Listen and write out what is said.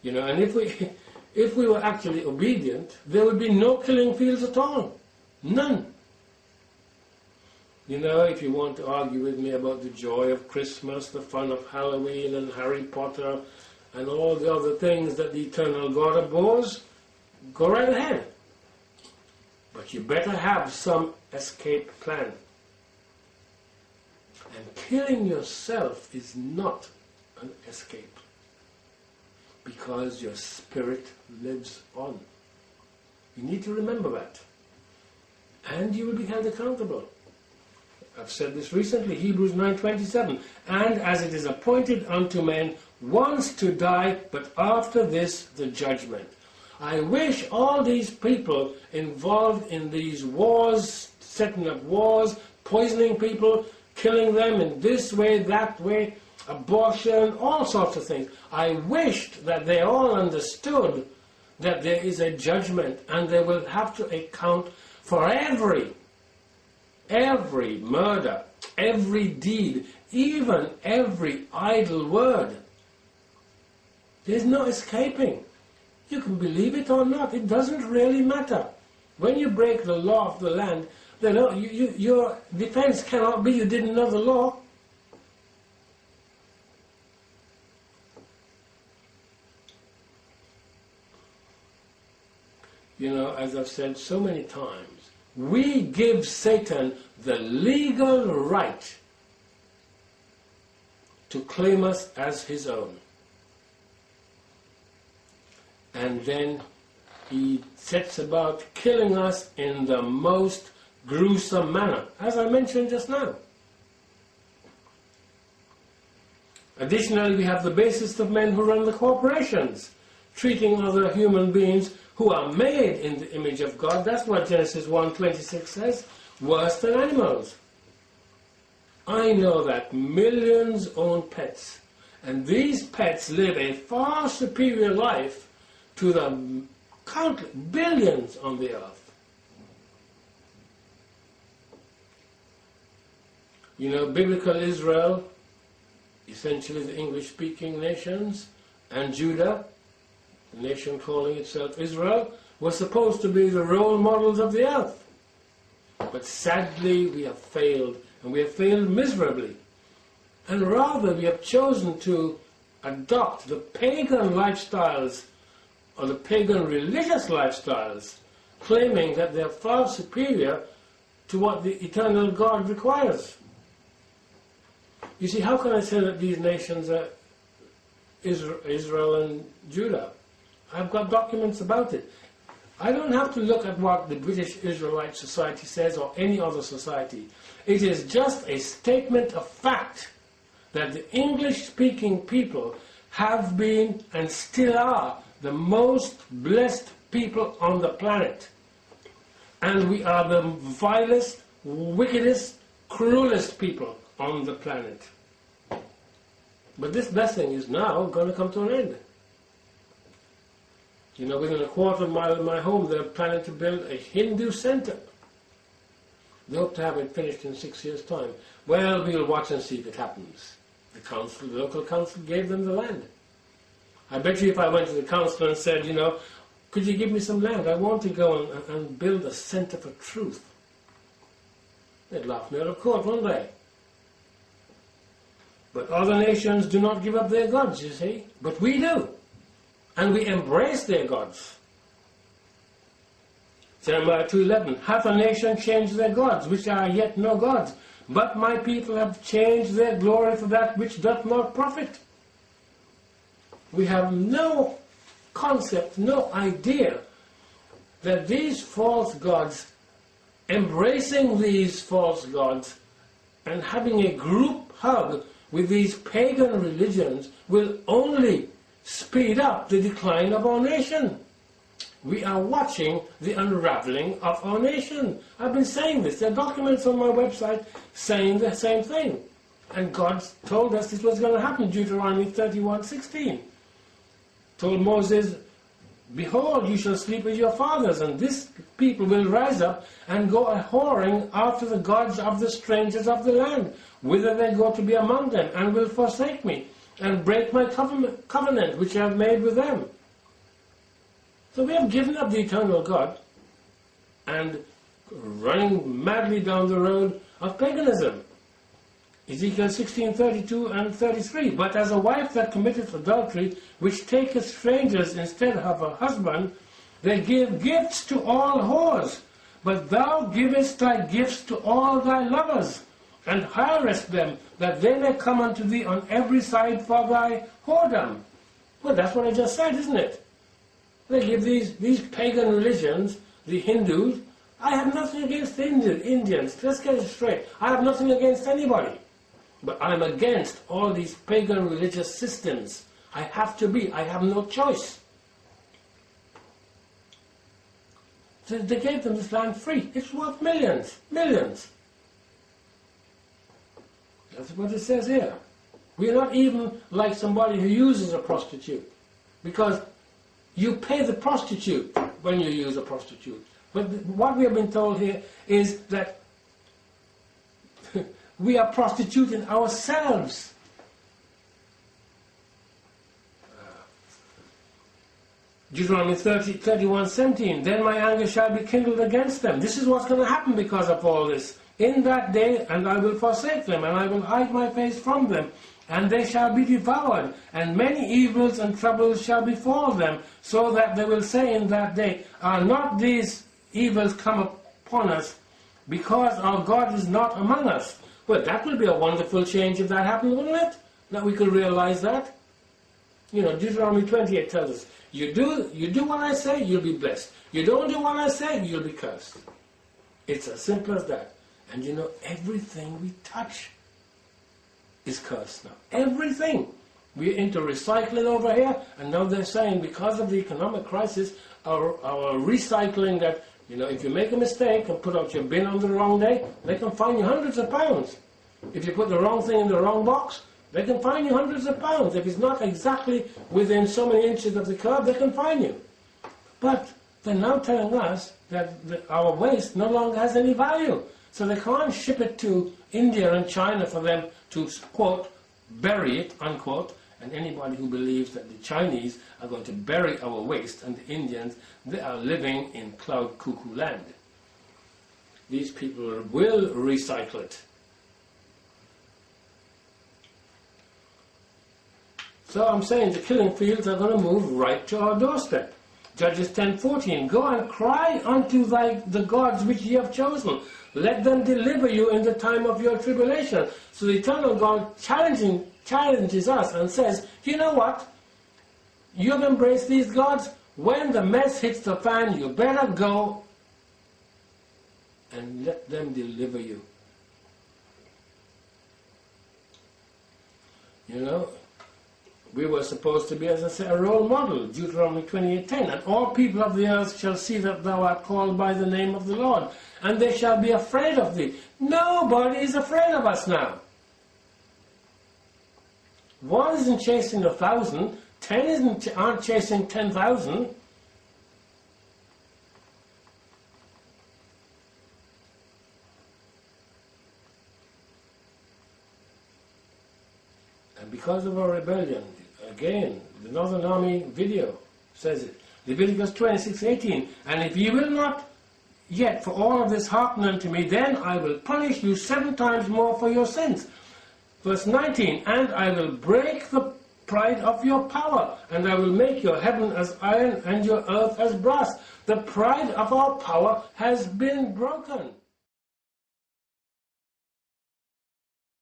And if we were actually obedient, there would be no killing fields at all. None. If you want to argue with me about the joy of Christmas, the fun of Halloween and Harry Potter and all the other things that the eternal God abhors, go right ahead. But you better have some escape plan. And killing yourself is not an escape, because your spirit lives on. You need to remember that. And you will be held accountable. I've said this recently, Hebrews 9:27. And as it is appointed unto men once to die, but after this the judgment. I wish all these people involved in these wars, setting up wars, poisoning people, killing them in this way, that way, abortion, all sorts of things. I wished that they all understood that there is a judgment and they will have to account for every murder, every deed, even every idle word. There's no escaping. You can believe it or not. It doesn't really matter. When you break the law of the land, your defense cannot be you didn't know the law. As I've said so many times, we give Satan the legal right to claim us as his own. And then he sets about killing us in the most gruesome manner, as I mentioned just now. Additionally, we have the basis of men who run the corporations, treating other human beings who are made in the image of God. That's what Genesis 1:26 says, worse than animals. I know that millions own pets, and these pets live a far superior life to the countless billions on the earth. Biblical Israel, essentially the English-speaking nations, and Judah, the nation calling itself Israel, were supposed to be the role models of the earth. But sadly, we have failed, and we have failed miserably. And rather, we have chosen to adopt the pagan lifestyles, or the pagan religious lifestyles, claiming that they are far superior to what the eternal God requires. You see, how can I say that these nations are Israel and Judah? I've got documents about it. I don't have to look at what the British Israelite Society says or any other society. It is just a statement of fact that the English-speaking people have been and still are the most blessed people on the planet. And we are the vilest, wickedest, cruelest people on the planet. But this blessing is now going to come to an end. Within a quarter mile of my home, they're planning to build a Hindu center. They hope to have it finished in 6 years' time. Well, we'll watch and see if it happens. The local council gave them the land. I bet you if I went to the council and said, could you give me some land? I want to go and build a center for truth. They'd laugh me out of court, wouldn't they? But other nations do not give up their gods, you see. But we do. And we embrace their gods. Jeremiah 2:11, hath a nation changed their gods, which are yet no gods? But my people have changed their glory for that which doth not profit. We have no concept, no idea that these false gods, embracing these false gods and having a group hug with these pagan religions will only speed up the decline of our nation. We are watching the unraveling of our nation. I've been saying this. There are documents on my website saying the same thing. And God told us this was going to happen. Deuteronomy 31:16 told Moses, behold, you shall sleep with your fathers, and this people will rise up and go a-whoring after the gods of the strangers of the land, whither they go to be among them, and will forsake me. and break my covenant which I have made with them. So we have given up the eternal God and running madly down the road of paganism. Ezekiel 16:32 and 33. But as a wife that committeth adultery, which taketh strangers instead of her husband, they give gifts to all whores. But thou givest thy gifts to all thy lovers, and hirest them, that they may come unto thee on every side for thy whoredom. Well, that's what I just said, isn't it? They give these pagan religions, the Hindus. I have nothing against the Indians. Let's get it straight. I have nothing against anybody. But I'm against all these pagan religious systems. I have to be. I have no choice. So they gave them this land free. It's worth millions. Millions. That's what it says here. We are not even like somebody who uses a prostitute. Because you pay the prostitute when you use a prostitute. But what we have been told here is that we are prostituting ourselves. Deuteronomy 31:17. Then my anger shall be kindled against them. This is what's going to happen because of all this. In that day, and I will forsake them, and I will hide my face from them, and they shall be devoured, and many evils and troubles shall befall them, so that they will say in that day, are not these evils come upon us, because our God is not among us? Well, that will be a wonderful change if that happened, wouldn't it? That we could realize that. You know, Deuteronomy 28 tells us, you do what I say, you'll be blessed. You don't do what I say, you'll be cursed. It's as simple as that. And you know, everything we touch is cursed now. Everything. We're into recycling over here, and now they're saying because of the economic crisis, our recycling that, you know, if you make a mistake and put out your bin on the wrong day, they can fine you hundreds of pounds. If you put the wrong thing in the wrong box, they can fine you hundreds of pounds. If it's not exactly within so many inches of the curb, they can fine you. But they're now telling us that our waste no longer has any value. So they can't ship it to India and China for them to, quote, bury it, unquote. And anybody who believes that the Chinese are going to bury our waste and the Indians, they are living in cloud cuckoo land. These people will recycle it. So I'm saying the killing fields are going to move right to our doorstep. Judges 10:14. Go and cry unto the gods which ye have chosen. Let them deliver you in the time of your tribulation. So the eternal God challenges us and says, you know what? You have embraced these gods. When the mess hits the fan, you better go and let them deliver you. You know, we were supposed to be, as I say, a role model, Deuteronomy 28:10. And all people of the earth shall see that thou art called by the name of the Lord, and they shall be afraid of thee. Nobody is afraid of us now. One isn't chasing 1,000, 10 aren't chasing 10,000. And because of our rebellion, again, the Northern Army video says it. Leviticus 26:18. And if ye will not yet for all of this hearken unto me, then I will punish you 7 times more for your sins. Verse 19. And I will break the pride of your power, and I will make your heaven as iron and your earth as brass. The pride of our power has been broken.